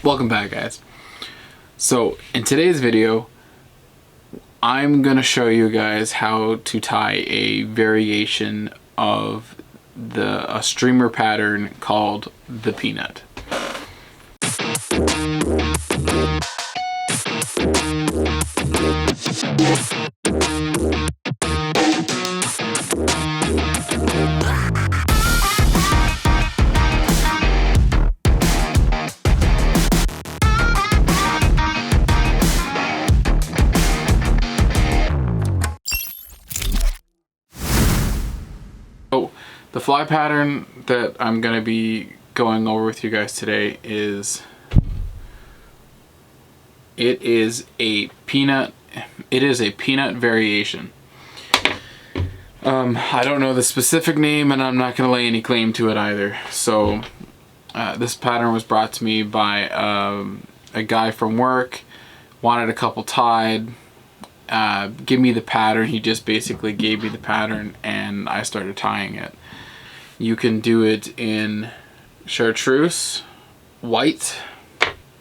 Welcome back, guys. So in today's video I'm gonna show you guys how to tie a variation of a streamer pattern called the peanut. So the fly pattern that I'm going to be going over with you guys today is it is a peanut variation. I don't know the specific name and I'm not going to lay any claim to it either. So this pattern was brought to me by a guy from work, wanted a couple tied. Give me the pattern. He just basically gave me the pattern and I started tying it. You can do it in chartreuse, white,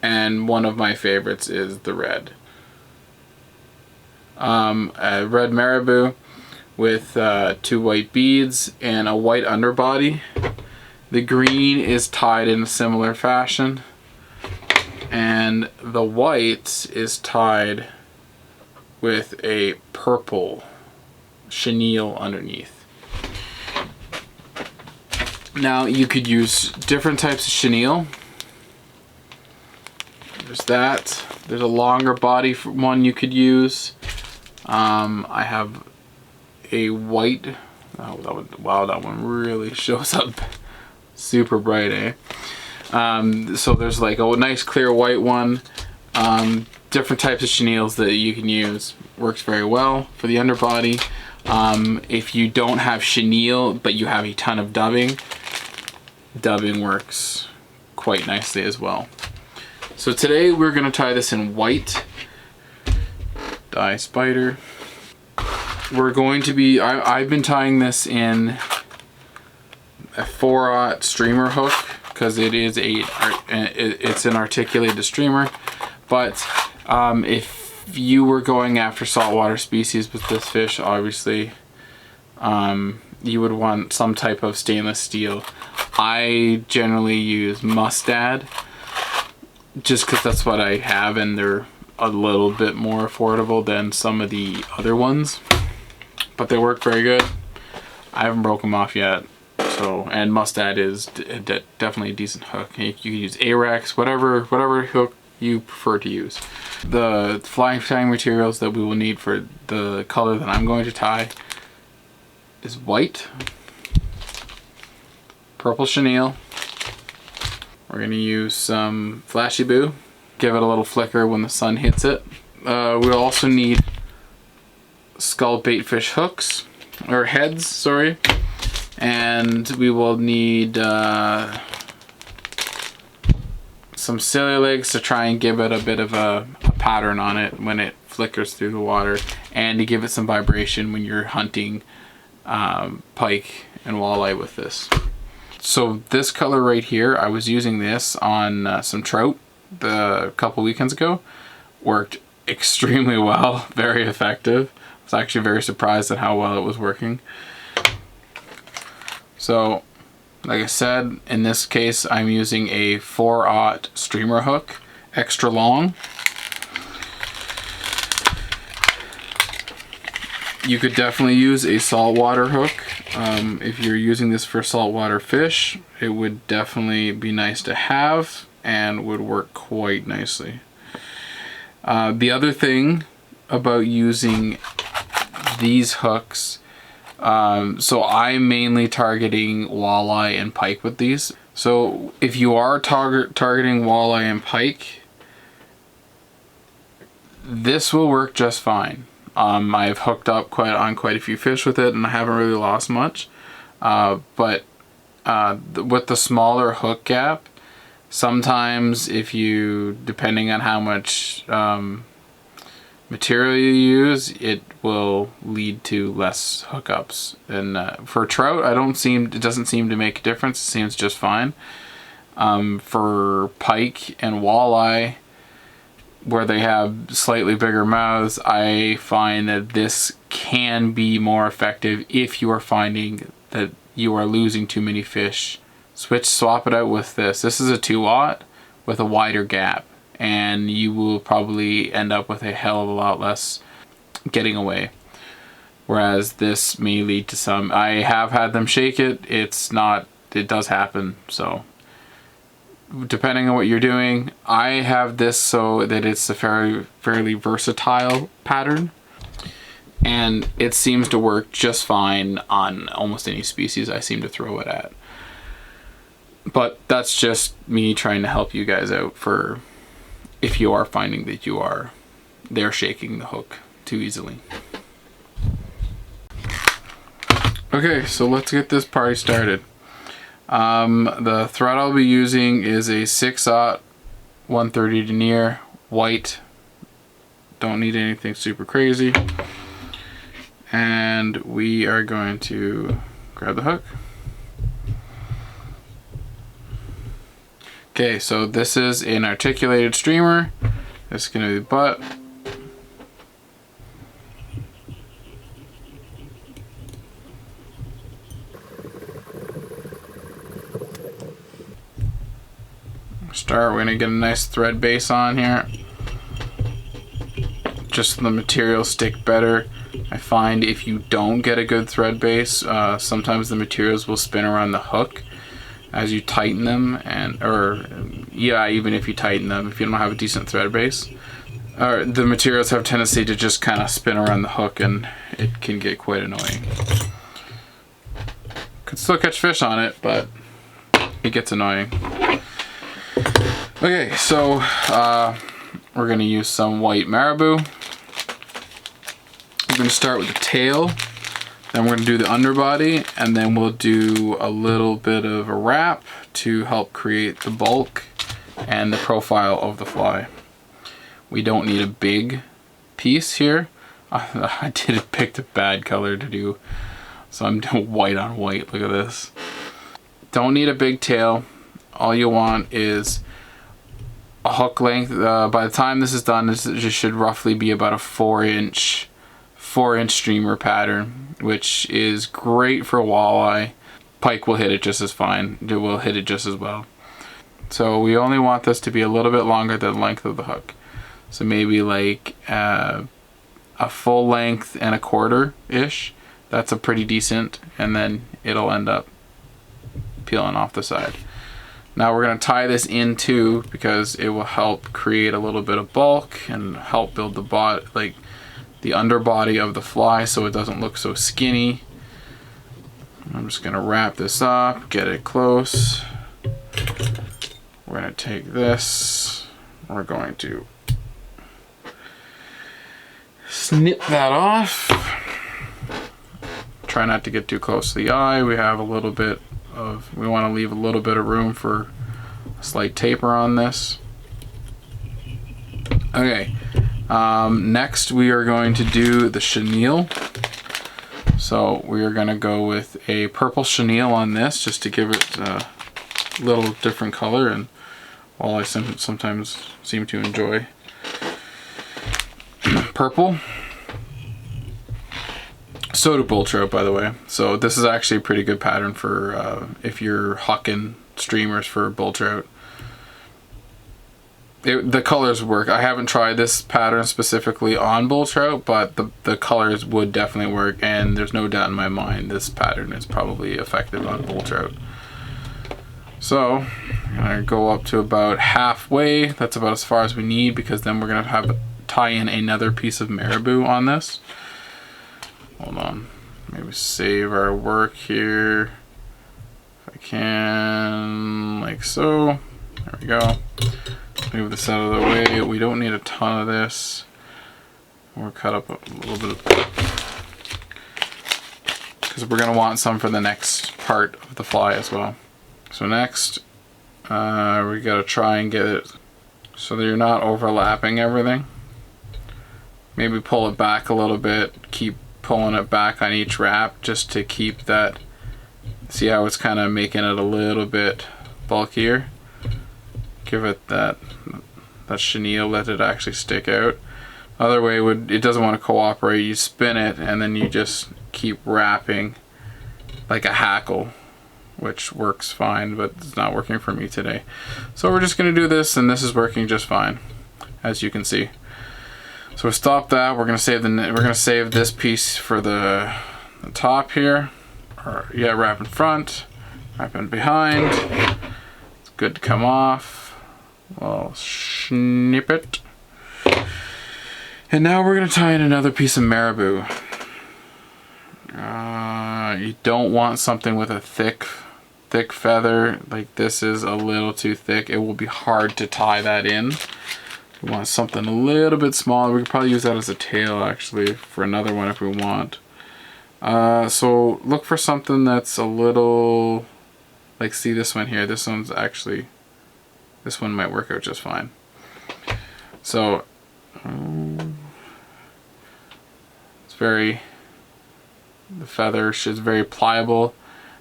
and one of my favorites is the red. A red marabou with 2 white beads and a white underbody. The green is tied in a similar fashion and the white is tied with a purple chenille underneath. Now you could use different types of chenille. There's that. There's a longer body one you could use. I have a white. Oh, wow, that one really shows up super bright, eh? So there's like a nice clear white one. Different types of chenilles that you can use. Works very well for the underbody. If you don't have chenille but you have a ton of dubbing works quite nicely as well. So today we're going to tie this in white dye spider. We're going to be, I've been tying this in a 4/0 streamer hook because it's an articulated streamer. But if you were going after saltwater species with this fish, obviously you would want some type of stainless steel. I generally use mustad just because that's what I have and they're a little bit more affordable than some of the other ones, but they work very good. I haven't broken them off yet. So, and mustad is definitely a decent hook. You can use Arex, whatever hook you prefer to use. The fly tying materials that we will need for the color that I'm going to tie is white, purple chenille. We're going to use some flashy boo, give it a little flicker when the sun hits it. We'll also need skull baitfish hooks, or heads, sorry. And we will need some silly legs to try and give it a bit of a pattern on it when it flickers through the water, and to give it some vibration when you're hunting pike and walleye with this. So this color right here, I was using this on some trout a couple weekends ago. Worked extremely well, very effective. I was actually very surprised at how well it was working. So, like I said, in this case, I'm using a 4/0 streamer hook, extra long. You could definitely use a saltwater hook. If you're using this for saltwater fish, it would definitely be nice to have and would work quite nicely. The other thing about using these hooks, so I'm mainly targeting walleye and pike with these. So if you are targeting walleye and pike, this will work just fine. I've hooked up quite a few fish with it and I haven't really lost much. But with the smaller hook gap, sometimes if you, depending on how much material you use, it will lead to less hookups. And for trout, it doesn't seem to make a difference. It seems just fine. For pike and walleye, where they have slightly bigger mouths, I find that this can be more effective if you are finding that you are losing too many fish. Swap it out with this. This is a 2-aught with a wider gap, and you will probably end up with a hell of a lot less getting away. Whereas this may lead to some. I have had them shake it. It does happen. So depending on what you're doing, I have this so that it's a fairly versatile pattern, and it seems to work just fine on almost any species I seem to throw it at. But that's just me trying to help you guys out for if you are finding that they're shaking the hook too easily. Okay, so let's get this party started. The thread I'll be using is a 6-aught 130 denier white. Don't need anything super crazy. And we are going to grab the hook. Okay, so this is an articulated streamer. This is going to be the butt. We're going to get a nice thread base on here. Just the materials stick better. I find if you don't get a good thread base, sometimes the materials will spin around the hook as you tighten them, even if you tighten them, if you don't have a decent thread base, the materials have a tendency to just kind of spin around the hook, and it can get quite annoying. Could still catch fish on it, but it gets annoying. Okay, so we're going to use some white marabou. We're going to start with the tail, then we're going to do the underbody, and then we'll do a little bit of a wrap to help create the bulk and the profile of the fly. We don't need a big piece here. I did pick a bad color to do, so I'm doing white on white. Look at this. Don't need a big tail. All you want is a hook length. By the time this is done, this should roughly be about a 4-inch streamer pattern, which is great for walleye. Pike will hit it just as fine. It will hit it just as well. So we only want this to be a little bit longer than the length of the hook. So maybe like a full length and a quarter-ish. That's a pretty decent, and then it'll end up peeling off the side. Now we're going to tie this in too, because it will help create a little bit of bulk and help build the underbody of the fly so it doesn't look so skinny. I'm just going to wrap this up, get it close. We're going to take this, we're going to snip that off. Try not to get too close to the eye. We have we want to leave a little bit of room for a slight taper on this. Okay, next we are going to do the chenille. So we are going to go with a purple chenille on this, just to give it a little different color, and I sometimes seem to enjoy purple. So do bull trout, by the way. So this is actually a pretty good pattern for if you're hucking streamers for bull trout. The colors work. I haven't tried this pattern specifically on bull trout, but the colors would definitely work, and there's no doubt in my mind this pattern is probably effective on bull trout. So I'm gonna go up to about halfway. That's about as far as we need, because then we're gonna tie in another piece of marabou on this. Hold on, maybe save our work here if I can, like so. There we go. Move this out of the way. We don't need a ton of this. We'll cut up a little bit, because we're gonna want some for the next part of the fly as well. So next, we gotta try and get it so that you're not overlapping everything. Maybe pull it back a little bit. Keep pulling it back on each wrap, just to keep that. See how it's kind of making it a little bit bulkier? give it that chenille, let it actually stick out. Other way it doesn't want to cooperate. You spin it and then you just keep wrapping like a hackle, which works fine, but it's not working for me today. So we're just going to do this, and this is working just fine, as you can see. So we stop that. We're going to save this piece for the top here. Or yeah, wrap in front, wrap in behind. It's good to come off. We'll snip it. And now we're going to tie in another piece of marabou. You don't want something with a thick feather. Like this is a little too thick. It will be hard to tie that in. We want something a little bit smaller. We could probably use that as a tail actually for another one if we want. So look for something that's a little, like see this one here. This one might work out just fine. So the feather is very pliable.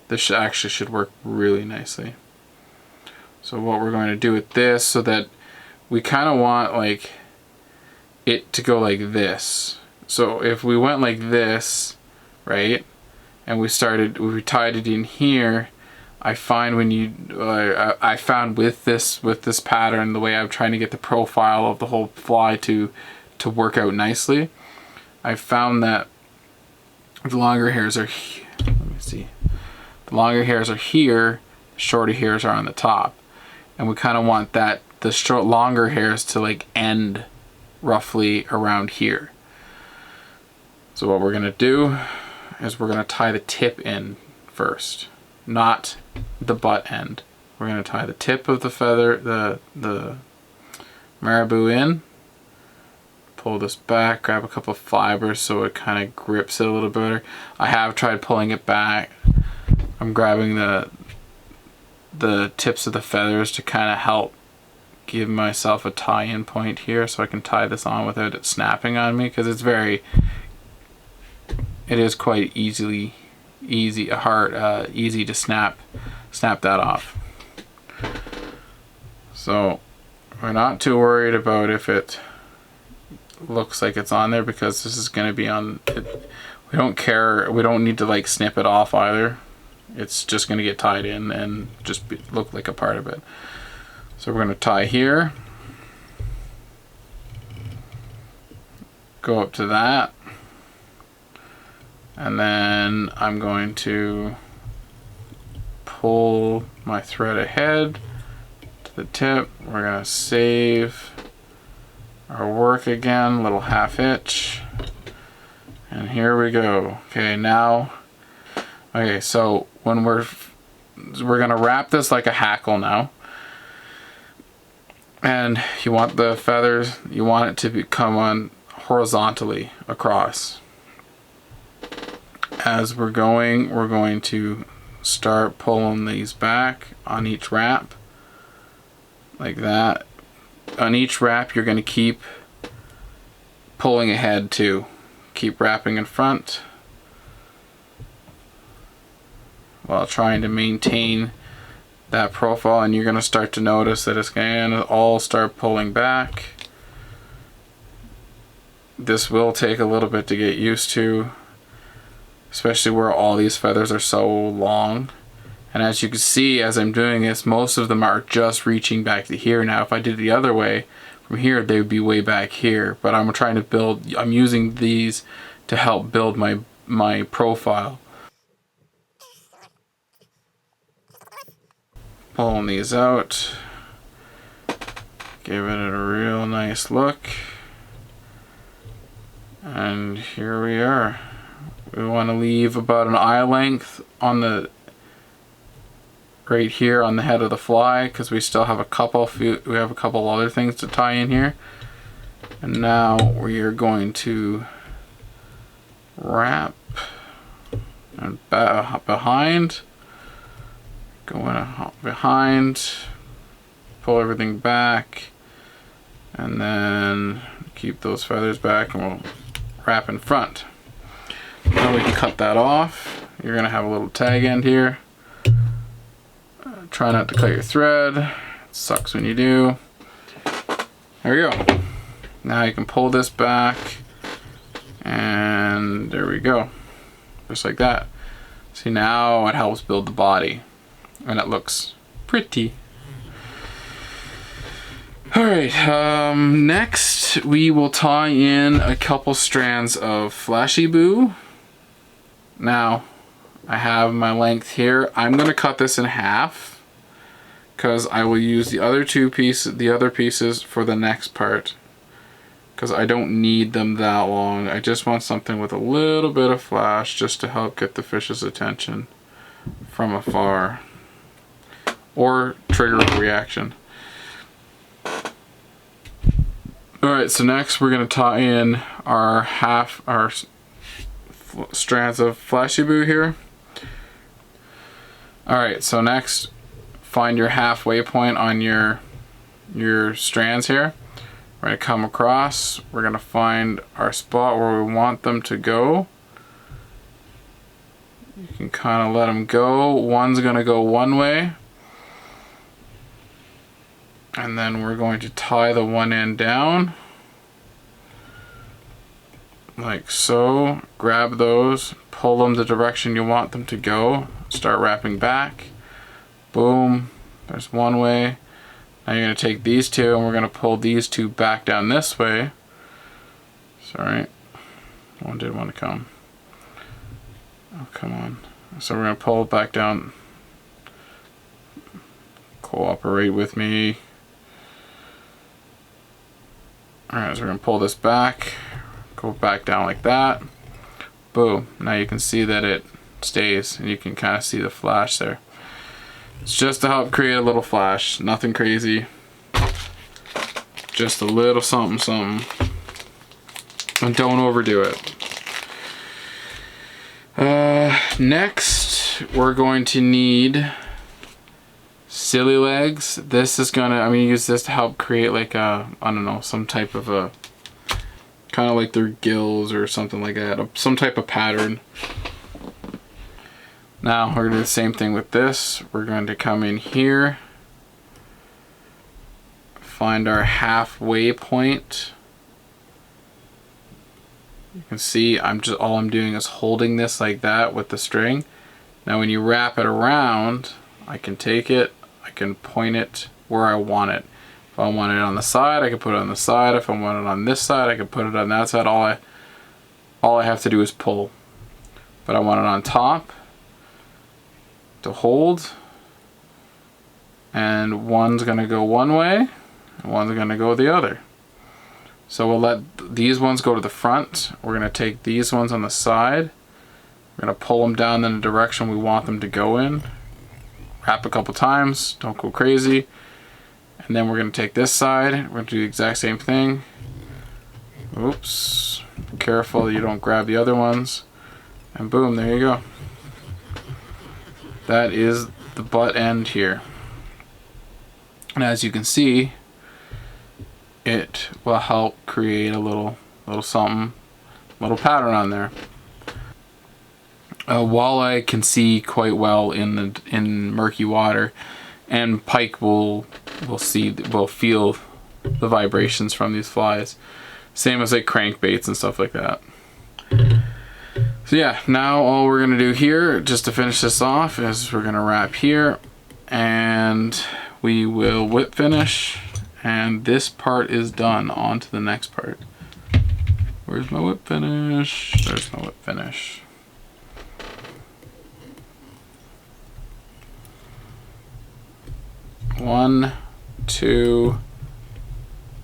This actually should work really nicely. So what we're going to do with this, so that we kind of want like it to go like this. So if we went like this, right, and we tied it in here, I find I found with this pattern, the way I'm trying to get the profile of the whole fly to work out nicely, I found that the longer hairs are here, the longer hairs are here, the shorter hairs are on the top, and we kind of want the longer hairs to like end roughly around here. So what we're gonna do is we're gonna tie the tip in first, not the butt end. We're gonna tie the tip of the feather, the marabou in. Pull this back, grab a couple of fibers so it kind of grips it a little better. I have tried pulling it back. I'm grabbing the tips of the feathers to kind of help give myself a tie-in point here so I can tie this on without it snapping on me, because it is quite easy to snap that off. So we're not too worried about if it looks like it's on there, because this is going to be on it. We don't care, we don't need to like snip it off either. It's just going to get tied in and just look like a part of it. So we're going to tie here, go up to that, and then I'm going to pull my thread ahead to the tip. We're going to save our work again, little half hitch, and here we go. Okay, so when we're gonna wrap this like a hackle now, and you want the feathers, you want it to come on horizontally across. As we're going to start pulling these back on each wrap like that. On each wrap you're going to keep pulling ahead too. Keep wrapping in front while trying to maintain that profile, and you're going to start to notice that it's going to all start pulling back. This will take a little bit to get used to, especially where all these feathers are so long. And as you can see, as I'm doing this, most of them are just reaching back to here. Now if I did it the other way, from here they would be way back here, but I'm trying to I'm using these to help build my profile. Pulling these out, giving it a real nice look, and here we are. We want to leave about an eye length on the right here on the head of the fly, because we still have a couple other things to tie in here. And now we are going to wrap and behind, going behind, pull everything back, and then keep those feathers back, and we'll wrap in front. Now we can cut that off. You're gonna have a little tag end here. Try not to cut your thread. Sucks when you do. There you go. Now you can pull this back, and there we go. Just like that. See, now it helps build the body, and it looks pretty. Alright, next we will tie in a couple strands of flashy boo. Now, I have my length here. I'm going to cut this in half, because I will use the other pieces for the next part, because I don't need them that long. I just want something with a little bit of flash just to help get the fish's attention from afar, or trigger a reaction. Alright, so next we're going to tie in our strands of flashy boo here. Alright, so next, find your halfway point on your strands here. We're going to come across, we're going to find our spot where we want them to go. You can kind of let them go. One's going to go one way, and then we're going to tie the one end down like so. Grab those, pull them the direction you want them to go, start wrapping back. Boom, there's one way. Now you're going to take these two and we're going to pull these two back down this way. Sorry, one didn't want to come. Oh, come on. So we're going to pull it back down. Cooperate with me. Alright, so we're going to pull this back, go back down like that. Boom. Now you can see that it stays, and you can kind of see the flash there. It's just to help create a little flash, nothing crazy. Just a little something something. And don't overdo it. Next, we're going to need silly legs. This is gonna, I'm gonna use this to help create like a, I don't know, some type of a, kind of like their gills or something like that, some type of pattern. Now we're gonna do the same thing with this. We're going to come in here, find our halfway point. You can see all I'm doing is holding this like that with the string. Now when you wrap it around, I can take it, I can point it where I want it. If I want it on the side, I can put it on the side. If I want it on this side, I can put it on that side. All I have to do is pull. But I want it on top to hold. And one's gonna go one way, and one's gonna go the other. So we'll let these ones go to the front. We're gonna take these ones on the side. We're gonna pull them down in the direction we want them to go in. Wrap a couple times, don't go crazy. And then we're gonna take this side, we're gonna do the exact same thing. Oops, be careful you don't grab the other ones. And boom, there you go. That is the butt end here. And as you can see, it will help create a little something, little pattern on there. Walleye can see quite well in murky water, and pike will feel the vibrations from these flies. Same as like crankbaits and stuff like that. So yeah, now all we're gonna do here, just to finish this off, is we're gonna wrap here, and we will whip finish, and this part is done. On to the next part. Where's my whip finish? There's my whip finish. One, 2,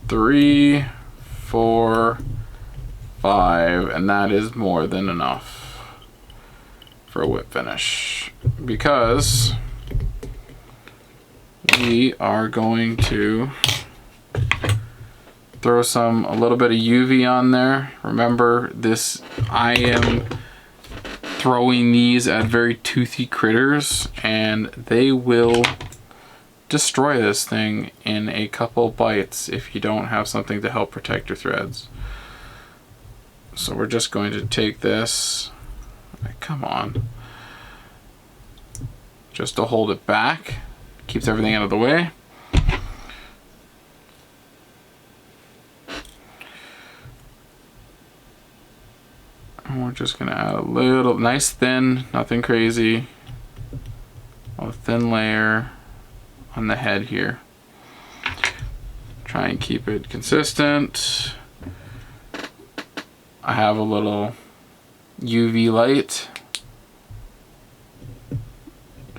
3, 4, 5, and that is more than enough for a whip finish, because we are going to throw a little bit of UV on there. Remember this, I am throwing these at very toothy critters, and they will destroy this thing in a couple bites if you don't have something to help protect your threads. So we're just going to take this, come on, just to hold it back, keeps everything out of the way. we're just gonna add a little, nice thin, nothing crazy, a thin layer on the head here. Try and keep it consistent. I have a little UV light,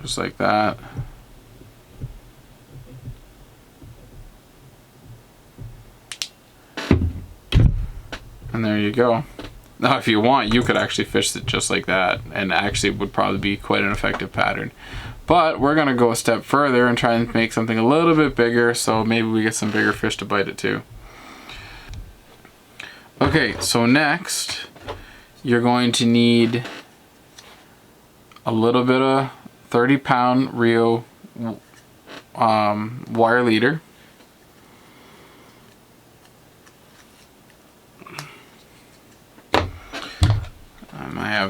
just like that. And there you go. Now if you want, you could actually fish it just like that, and actually would probably be quite an effective pattern. But we're gonna go a step further and try and make something a little bit bigger, so maybe we get some bigger fish to bite it too. Okay, so next you're going to need a little bit of 30-pound Rio wire leader.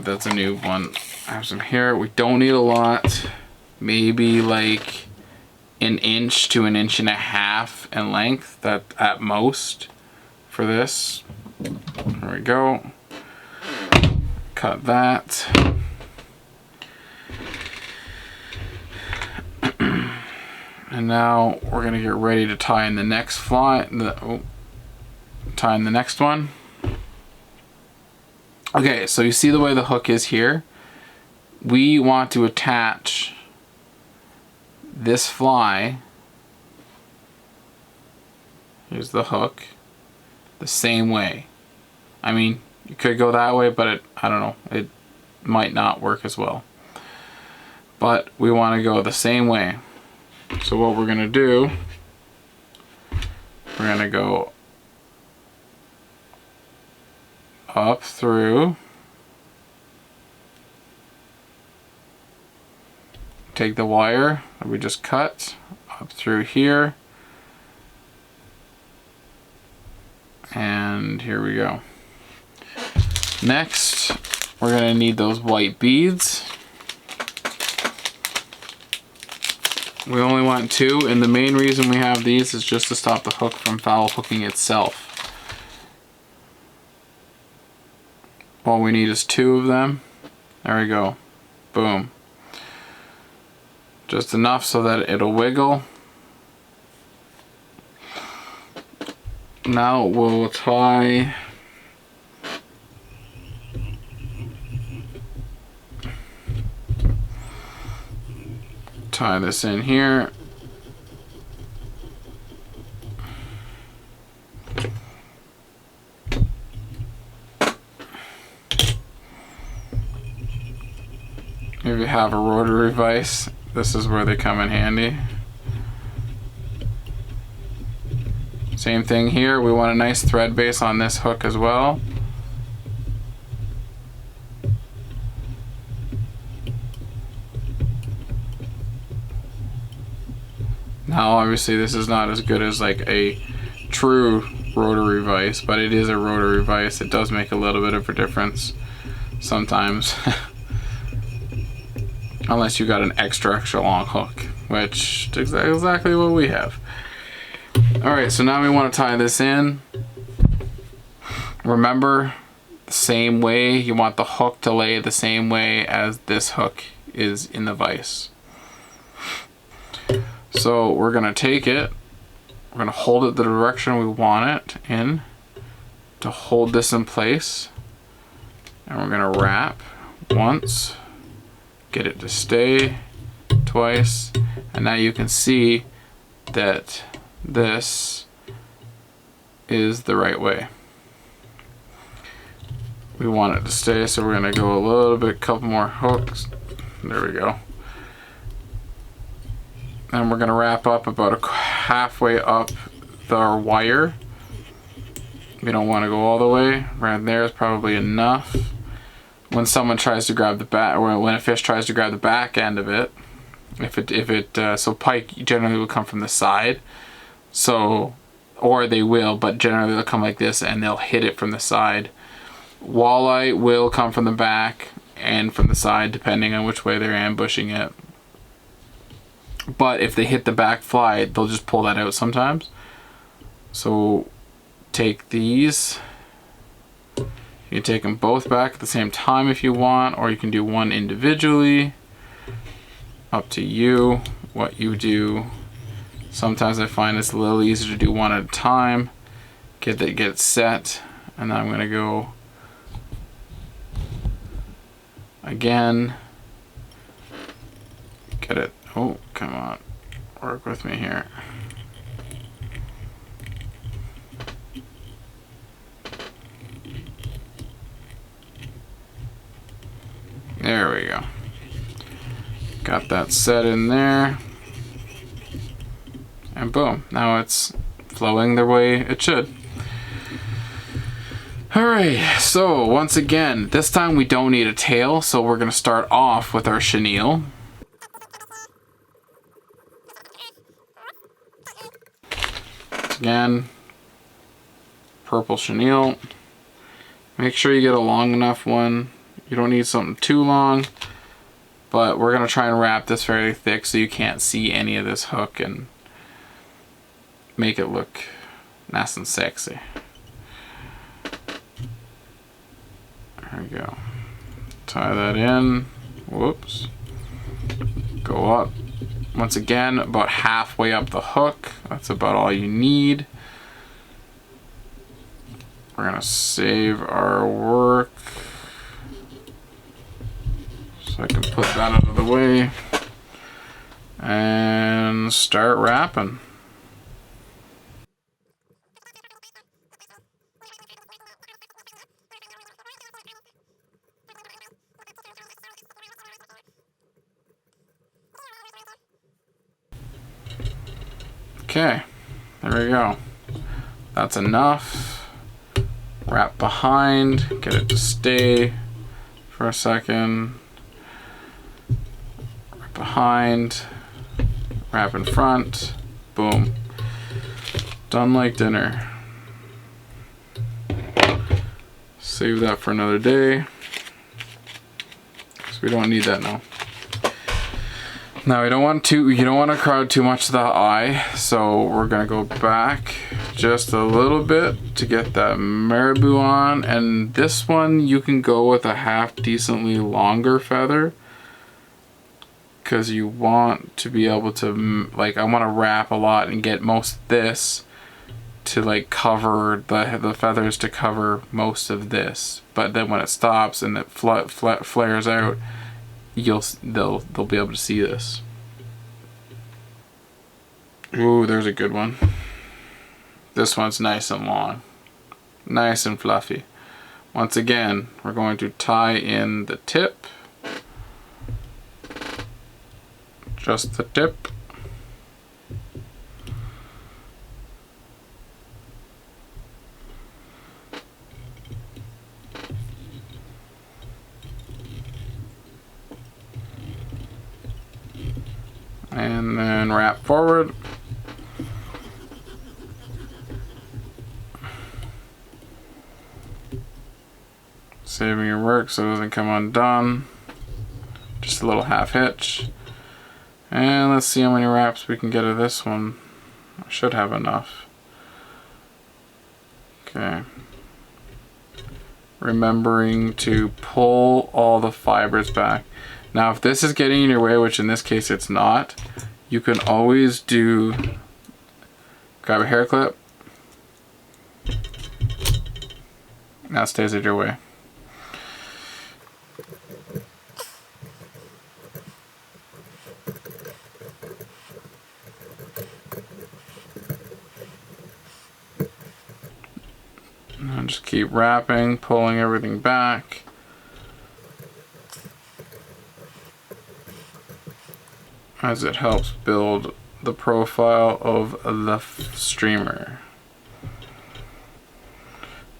That's a new one. I have some here. We don't need a lot. Maybe like an inch to an inch and a half in length, that at most for this. There we go. Cut that. And now we're gonna get ready to tie in the next fly. Tie in the next one. Okay, so you see the way the hook is here? We want to attach this fly, here's the hook, the same way. I mean, you could go that way, but I don't know, it might not work as well. But we want to go the same way. So what we're gonna do, we're gonna go up through, take the wire that we just cut up through here, and here we go. Next, we're gonna need those white beads. We only want 2, and the main reason we have these is just to stop the hook from foul hooking itself. All we need is 2 of them. There we go. Boom. Just enough so that it'll wiggle. Now we'll tie this in here. If you have a rotary vise, this is where they come in handy. Same thing here, we want a nice thread base on this hook as well. Now obviously this is not as good as like a true rotary vise, but it is a rotary vise. It does make a little bit of a difference sometimes. Unless you got an extra long hook, which is exactly what we have. Alright, so now we want to tie this in. Remember, the same way, you want the hook to lay the same way as this hook is in the vise. So we're going to take it, we're going to hold it the direction we want it in to hold this in place. And we're going to wrap once, get it to stay twice, and now you can see that this is the right way. We want it to stay, so we're going to go a little bit, couple more hooks. There we go. And we're going to wrap up about halfway up the wire. We don't want to go all the way. Right there is probably enough. When someone tries to grab the back, or when a fish tries to grab the back end of it, so pike generally will come from the side, so, or they will, but generally they'll come like this and they'll hit it from the side. Walleye will come from the back and from the side, depending on which way they're ambushing it. But if they hit the back fly, they'll just pull that out sometimes. So take these, You can take them both back at the same time if you want, or you can do one individually. Up to you what you do. Sometimes I find it's a little easier to do one at a time. Get it set, and then I'm gonna go again. Get it. Oh, come on. Work with me here. There we go. Got that set in there. And boom, now it's flowing the way it should. Alright, so once again, this time we don't need a tail, so we're going to start off with our chenille. Again, purple chenille. Make sure you get a long enough one. You don't need something too long, but we're going to try and wrap this fairly thick so you can't see any of this hook and make it look nice and sexy. There we go. Tie that in. Whoops. Go up. Once again, about halfway up the hook. That's about all you need. We're gonna save our work. So I can put that out of the way. And start wrapping. Okay, there we go. That's enough. Wrap behind, get it to stay for a second. Wrap behind, wrap in front, boom. Done like dinner. Save that for another day, because we don't need that now. Now you don't want to crowd too much to the eye, so we're gonna go back just a little bit to get that marabou on. And this one you can go with a half decently longer feather, because you want to be able to, like, I want to wrap a lot and get most of this to like cover the feathers to cover most of this. But then when it stops and it flares out, they'll be able to see this. Ooh, there's a good one. This one's nice and long, nice and fluffy. Once again, we're going to tie in the tip, just the tip. And then wrap forward. Saving your work so it doesn't come undone. Just a little half hitch. And let's see how many wraps we can get of this one. I should have enough. Okay. Remembering to pull all the fibers back. Now if this is getting in your way, which in this case it's not, you can always grab a hair clip. That stays at your way. And just keep wrapping, pulling everything back. As it helps build the profile of the streamer.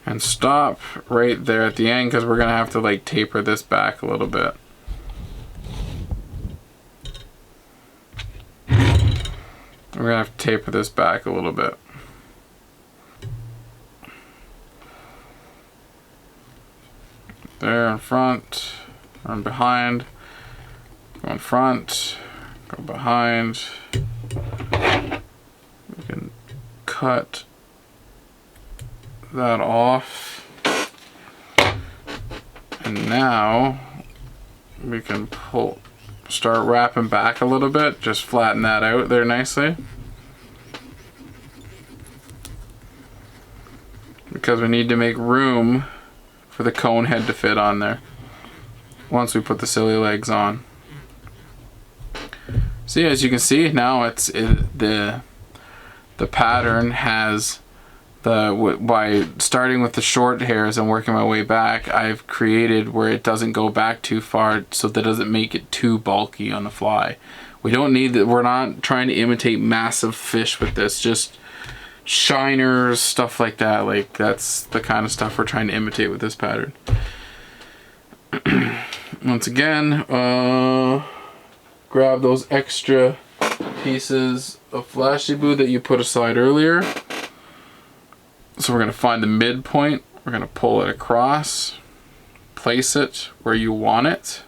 And stop right there at the end, because we're gonna have to like taper this back a little bit. We're gonna have to taper this back a little bit. There in front, run behind, go in front, go behind. We can cut that off. And now we can start wrapping back a little bit, just flatten that out there nicely. Because we need to make room for the cone head to fit on there once we put the silly legs on. See, as you can see now, the pattern has by starting with the short hairs and working my way back, I've created where it doesn't go back too far, so that doesn't make it too bulky on the fly. We don't need that. We're not trying to imitate massive fish with this, just shiners, stuff like that. Like, that's the kind of stuff we're trying to imitate with this pattern. Once again, grab those extra pieces of flashy boo that you put aside earlier. So we're going to find the midpoint, we're going to pull it across, place it where you want it,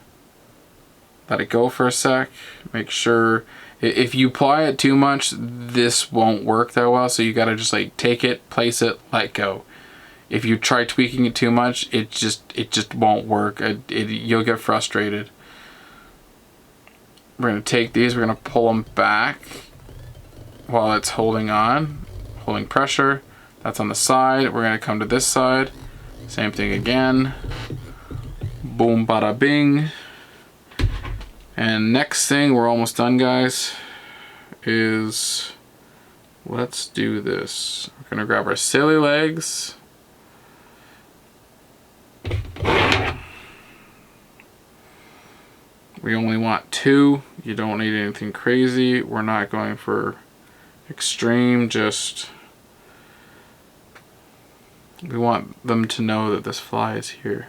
let it go for a sec, make sure, if you apply it too much, this won't work that well, so you got to just like take it, place it, let go. If you try tweaking it too much, it just won't work. You'll get frustrated. We're going to take these, we're going to pull them back while it's holding pressure. That's on the side. We're going to come to this side. Same thing again. Boom, bada bing. And next thing, we're almost done, guys, is let's do this. We're going to grab our silly legs. We only want 2. You don't need anything crazy. We're not going for extreme, just we want them to know that this fly is here.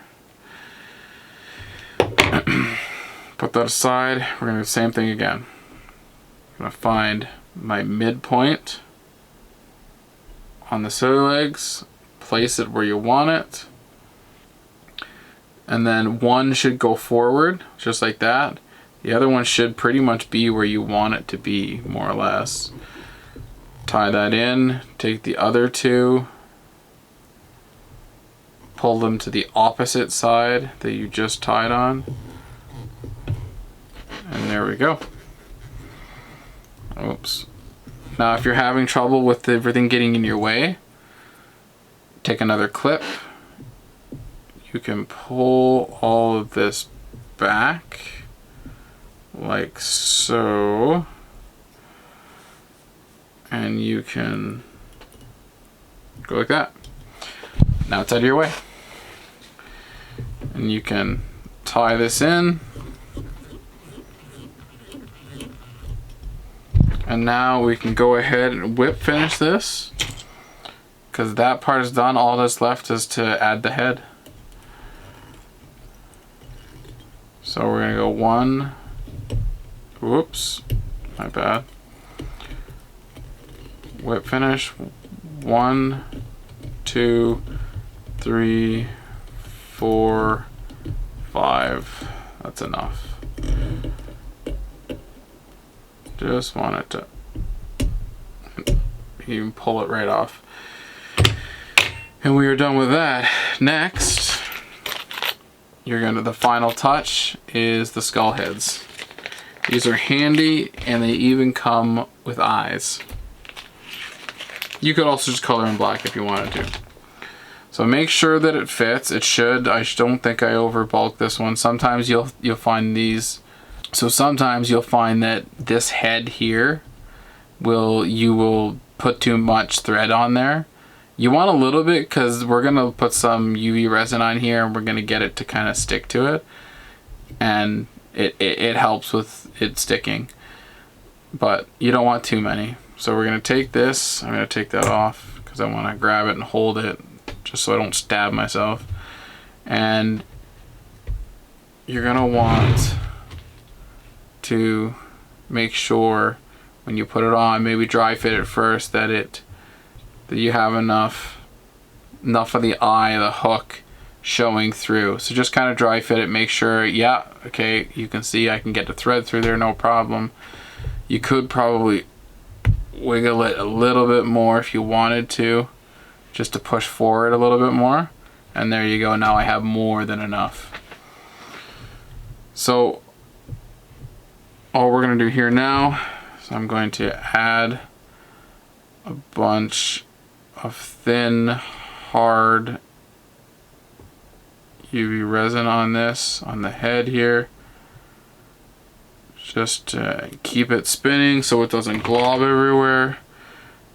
Put that aside. We're going to do the same thing again. I'm going to find my midpoint on the silly legs, place it where you want it, and then one should go forward, just like that. The other one should pretty much be where you want it to be, more or less. Tie that in, take the other 2, pull them to the opposite side that you just tied on, and there we go. Oops. Now if you're having trouble with everything getting in your way, take another clip. You can pull all of this back like so, and you can go like that. Now it's out of your way. And you can tie this in. And now we can go ahead and whip finish this, because that part is done. All that's left is to add the head. So we're gonna go 1, whoops, my bad. Whip finish, 1, 2, 3, 4, 5. That's enough. Just want it to, you can pull it right off. And we are done with that. Next, the final touch is the skull heads. These are handy, and they even come with eyes. You could also just color in black if you wanted to. So make sure that it fits. It should. I don't think I over bulk this one. Sometimes you'll find these. So sometimes you'll find that this head here you will put too much thread on there. You want a little bit, because we're gonna put some UV resin on here and we're gonna get it to kind of stick to it, and it helps with it sticking, but you don't want too many. So we're gonna take this, I'm gonna take that off because I want to grab it and hold it just so I don't stab myself. And you're gonna want to make sure when you put it on, maybe dry fit it first, that you have enough of the eye, the hook showing through. So just kind of dry fit it, make sure, yeah, okay, you can see I can get the thread through there, no problem. You could probably wiggle it a little bit more if you wanted to, just to push forward a little bit more. And there you go, now I have more than enough. So all we're gonna do here now is I'm going to add a bunch of thin, hard UV resin on this, on the head here. Just to keep it spinning so it doesn't glob everywhere.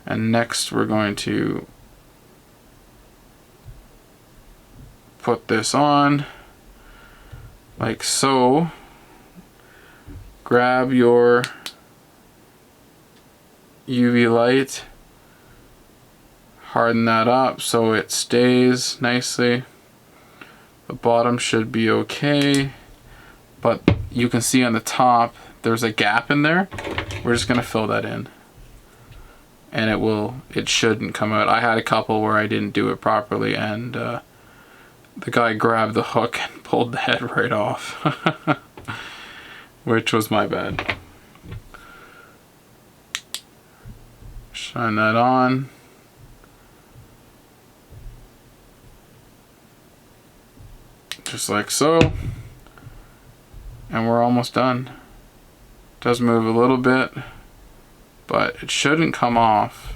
And next we're going to put this on like so. Grab your UV light, harden that up so it stays nicely. The bottom should be okay, but you can see on the top there's a gap in there. We're just gonna fill that in, and it shouldn't come out. I had a couple where I didn't do it properly, and the guy grabbed the hook and pulled the head right off, which was my bad. Shine that on. Just like so. And we're almost done. It does move a little bit, but it shouldn't come off.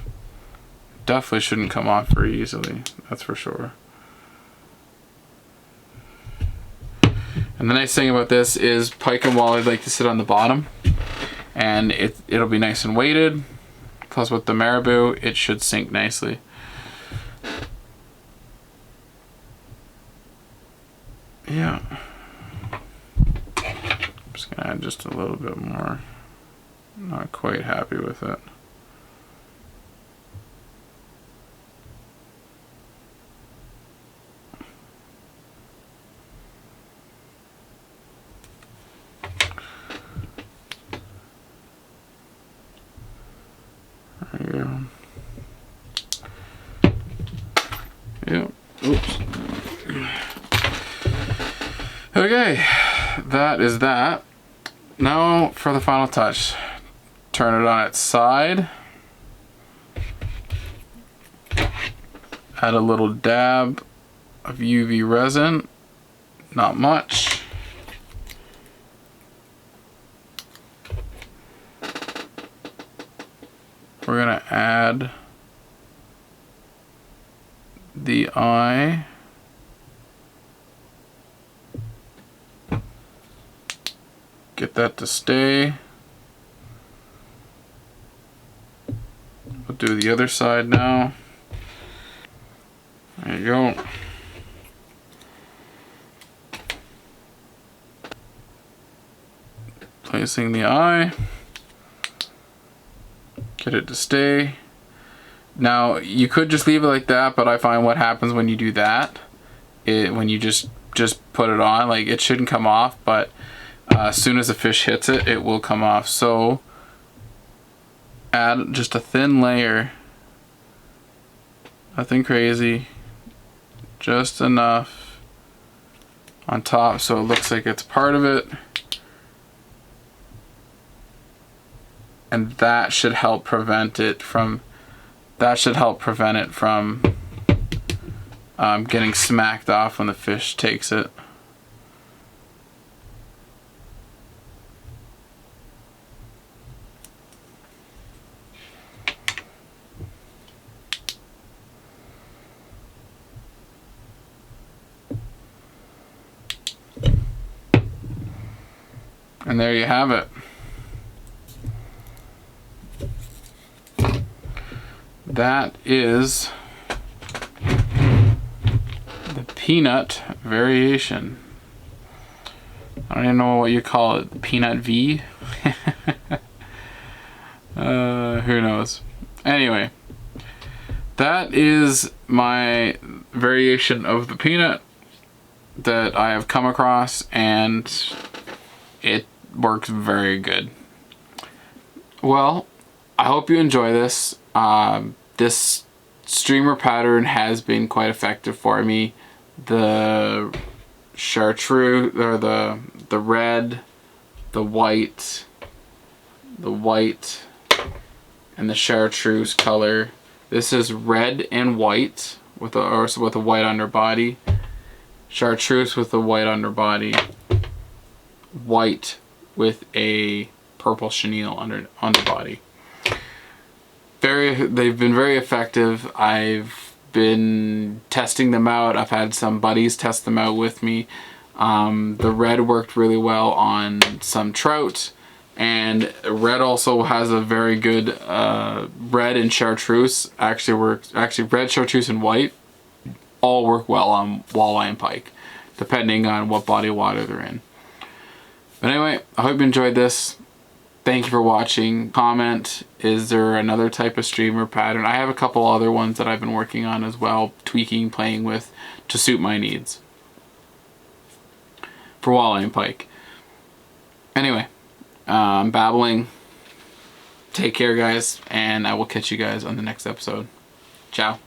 It definitely shouldn't come off very easily, that's for sure. And the nice thing about this is pike and walleye like to sit on the bottom, and it'll be nice and weighted. Plus with the marabou, it should sink nicely. Yeah. I'm just gonna add just a little bit more. I'm not quite happy with it. There you go. Yeah. Oops. Okay, that is that. Now for the final touch. Turn it on its side. Add a little dab of UV resin. Not much. We're gonna add the eye. Get that to stay. We'll do the other side now. There you go. Placing the eye. Get it to stay. Now you could just leave it like that, but I find what happens when you do that, when you just put it on, like it shouldn't come off, but as soon as the fish hits it, it will come off. So add just a thin layer, nothing crazy, just enough on top so it looks like it's part of it. And that should help prevent it from getting smacked off when the fish takes it. And there you have it. That is the peanut variation. I don't even know what you call it. Peanut V? Who knows? Anyway, that is my variation of the peanut that I have come across, and it works very good. Well, I hope you enjoy this. This streamer pattern has been quite effective for me. The chartreuse, or the red, the white, and the chartreuse color. This is red and white with a white underbody. Chartreuse with a white underbody. white with a purple chenille underbody. They've been very effective. I've been testing them out. I've had some buddies test them out with me. The red worked really well on some trout, and red also has a very good red and chartreuse actually red, chartreuse, and white all work well on walleye and pike, depending on what body of water they're in. But anyway, I hope you enjoyed this. Thank you for watching. Comment, is there another type of streamer pattern? I have a couple other ones that I've been working on as well, tweaking, playing with to suit my needs for walleye and pike. Anyway, I'm babbling. Take care, guys, and I will catch you guys on the next episode. Ciao.